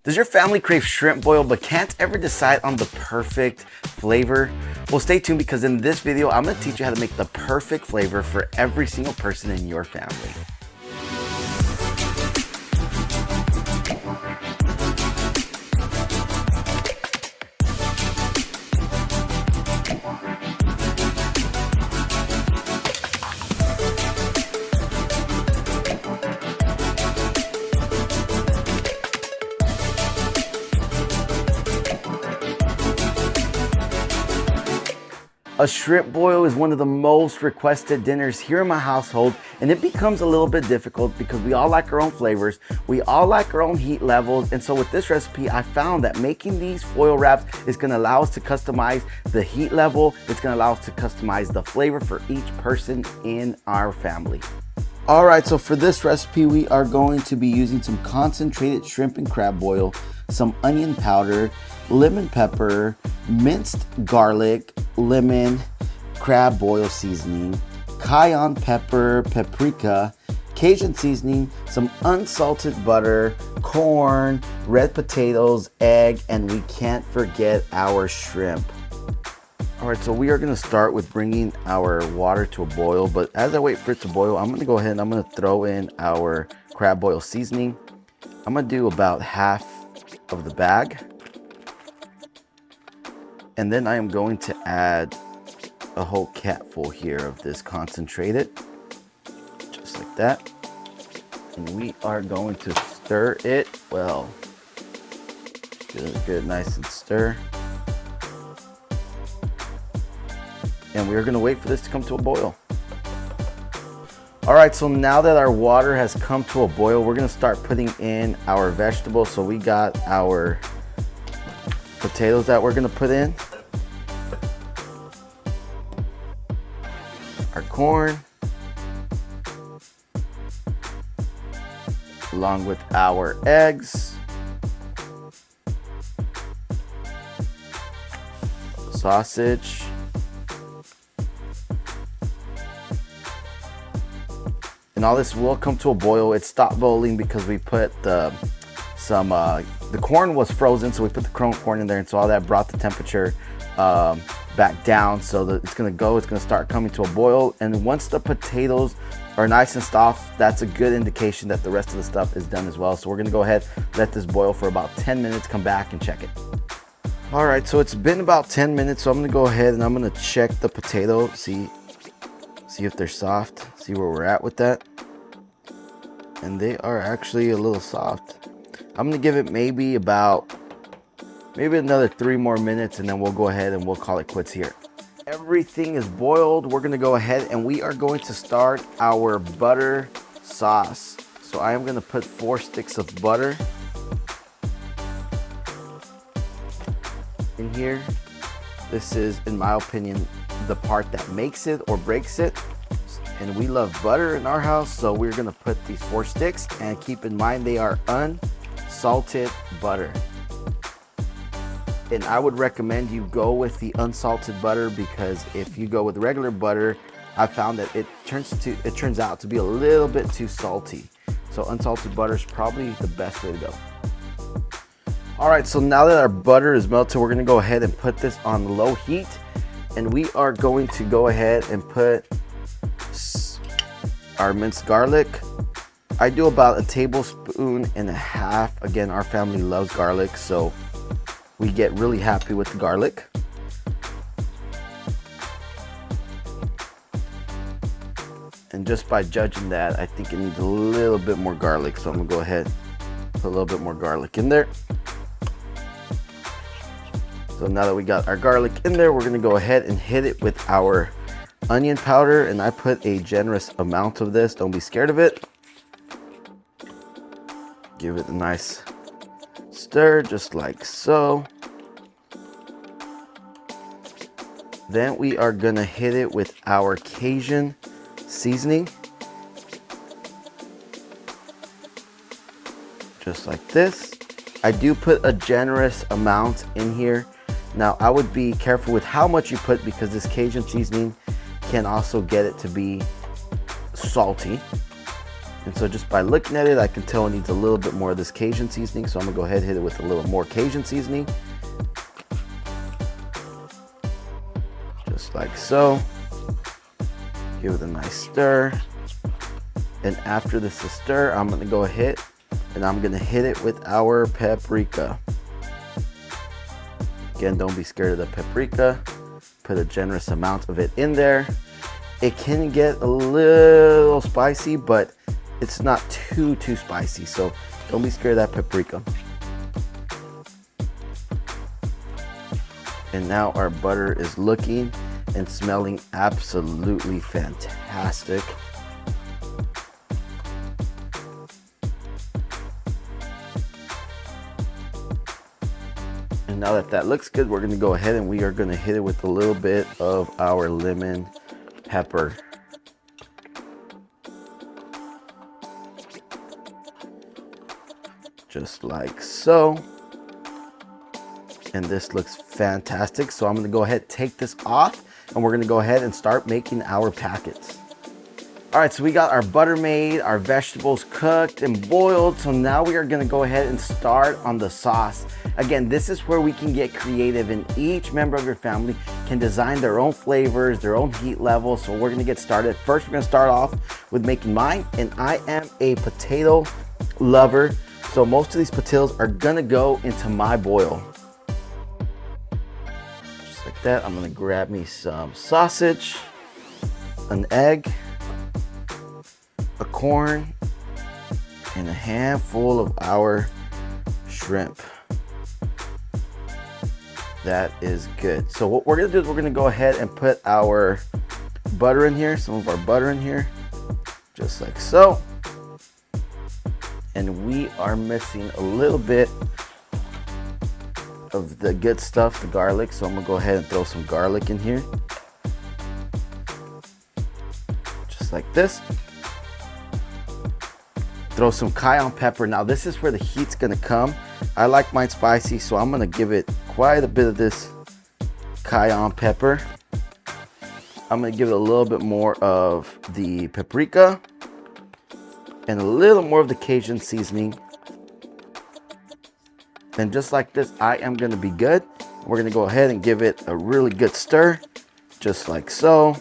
Does your family crave shrimp boil but can't ever decide on the perfect flavor? Well, stay tuned because in this video, I'm gonna teach you how to make the perfect flavor for every single person in your family. A shrimp boil is one of the most requested dinners here in my household, and it becomes a little bit difficult because we all like our own flavors, we all like our own heat levels, and so with this recipe, I found that making these foil wraps is gonna allow us to customize the heat level, it's gonna allow us to customize the flavor for each person in our family. All right, so for this recipe, we are going to be using some concentrated shrimp and crab boil, some onion powder, lemon pepper, minced garlic, lemon, crab boil seasoning, cayenne pepper, paprika, Cajun seasoning, some unsalted butter, corn, red potatoes, egg, and we can't forget our shrimp. All right, so we are gonna start with bringing our water to a boil, but as I wait for it to boil, I'm gonna go ahead and I'm gonna throw in our crab boil seasoning. I'm gonna do about half of the bag. And then I am going to add a whole capful here of this concentrated, just like that. And we are going to stir it well. Good, nice and stir. And we're gonna wait for this to come to a boil. All right, so now that our water has come to a boil, we're gonna start putting in our vegetables. So we got our potatoes that we're gonna put in, our corn, along with our eggs, sausage, and all this will come to a boil. It stopped boiling because we put the corn was frozen, so we put the corn in there, and so all that brought the temperature back down. So that it's gonna start coming to a boil, and once the potatoes are nice and soft, that's a good indication that the rest of the stuff is done as well. So we're gonna go ahead, let this boil for about 10 minutes, come back and check it. All right, so it's been about 10 minutes, so I'm gonna go ahead and I'm gonna check the potato, see if they're soft, see where we're at with that. And they are actually a little soft. I'm gonna give it maybe another 3 more minutes, and then we'll go ahead and we'll call it quits here. Everything is boiled. We're gonna go ahead and we are going to start our butter sauce. So I am gonna put 4 sticks of butter in here. This is, in my opinion, the part that makes it or breaks it. And we love butter in our house, so we're gonna put these 4 sticks, and keep in mind they are unsalted butter. And I would recommend you go with the unsalted butter, because if you go with regular butter, I found that it turns out to be a little bit too salty. So unsalted butter is probably the best way to go. All right, so now that our butter is melted, we're gonna go ahead and put this on low heat, and we are going to go ahead and put our minced garlic. I do about 1.5 tablespoons. Again, our family loves garlic, so we get really happy with the garlic. And just by judging that, I think it needs a little bit more garlic, so I'm gonna go ahead and put a little bit more garlic in there. So now that we got our garlic in there, we're gonna go ahead and hit it with our onion powder, and I put a generous amount of this. Don't be scared of it. Give it a nice stir, just like so. Then we are gonna hit it with our Cajun seasoning, just like this. I do put a generous amount in here. Now I would be careful with how much you put, because this Cajun seasoning can also get it to be salty. And so just by looking at it, I can tell it needs a little bit more of this Cajun seasoning. So I'm gonna go ahead and hit it with a little more Cajun seasoning. Just like so. Give it a nice stir. And after this is stir, I'm gonna go ahead and I'm gonna hit it with our paprika. Again, don't be scared of the paprika. Put a generous amount of it in there. It can get a little spicy, but it's not too spicy, so don't be scared of that paprika. And now our butter is looking and smelling absolutely fantastic. And now that that looks good, we're gonna go ahead and we are gonna hit it with a little bit of our lemon pepper. Just like so. And this looks fantastic. So I'm gonna go ahead, take this off, and we're gonna go ahead and start making our packets. All right, so we got our butter made, our vegetables cooked and boiled. So now we are gonna go ahead and start on the sauce. Again, this is where we can get creative and each member of your family can design their own flavors, their own heat level. So we're gonna get started. First, we're gonna start off with making mine, and I am a potato lover. So most of these potatoes are gonna go into my boil. Just like that, I'm gonna grab me some sausage, an egg, a corn, and a handful of our shrimp. That is good. So what we're gonna do is we're gonna go ahead and put our butter in here, some of our butter in here, just like so. And we are missing a little bit of the good stuff, the garlic. So I'm gonna go ahead and throw some garlic in here. Just like this. Throw some cayenne pepper. Now this is where the heat's gonna come. I like mine spicy, so I'm gonna give it quite a bit of this cayenne pepper. I'm gonna give it a little bit more of the paprika and a little more of the Cajun seasoning. And just like this, I am gonna be good. We're gonna go ahead and give it a really good stir, just like so.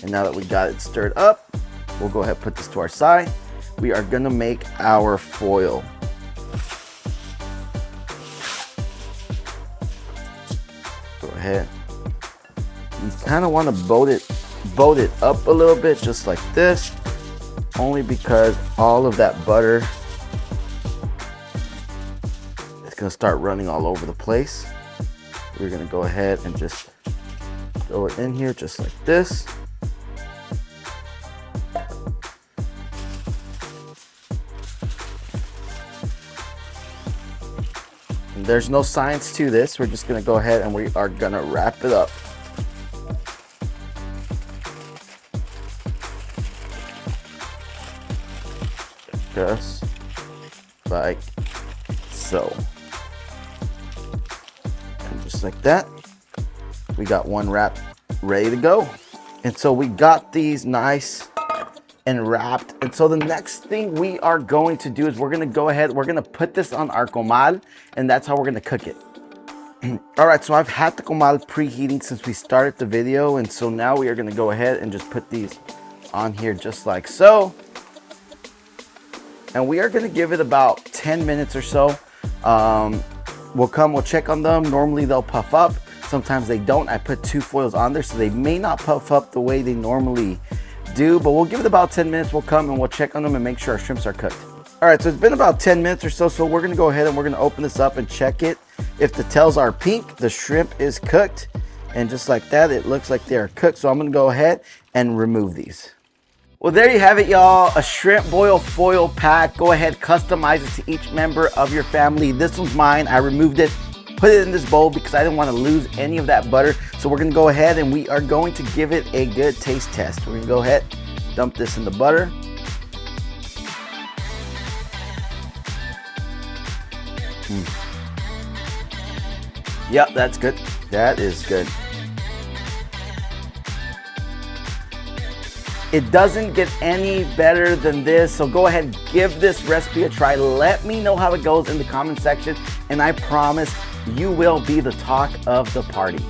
And now that we got it stirred up, we'll go ahead and put this to our side. We are gonna make our foil. Go ahead. You kind of want to boat it up a little bit, just like this, only because all of that butter is gonna start running all over the place. We're gonna go ahead and just throw it in here, just like this. And there's no science to this. We're just gonna go ahead and we are gonna wrap it up. Just like so. And just like that, we got one wrap ready to go. And so we got these nice and wrapped. And so the next thing we are going to do is we're gonna go ahead, we're gonna put this on our comal, and that's how we're gonna cook it. All right, so I've had the comal preheating since we started the video. And so now we are gonna go ahead and just put these on here just like so. And we are gonna give it about 10 minutes or so. We'll check on them. Normally they'll puff up. Sometimes they don't. I put 2 foils on there, so they may not puff up the way they normally do, but we'll give it about 10 minutes. We'll come and we'll check on them and make sure our shrimps are cooked. All right, so it's been about 10 minutes or so. So we're gonna go ahead and we're gonna open this up and check it. If the tails are pink, the shrimp is cooked. And just like that, it looks like they are cooked. So I'm gonna go ahead and remove these. Well, there you have it, y'all. A shrimp boil foil pack. Go ahead, customize it to each member of your family. This one's mine. I removed it, put it in this bowl because I didn't want to lose any of that butter. So we're gonna go ahead and we are going to give it a good taste test. We're gonna go ahead, dump this in the butter. Yep, that's good. That is good. It doesn't get any better than this, so go ahead and give this recipe a try. Let me know how it goes in the comment section, and I promise you will be the talk of the party.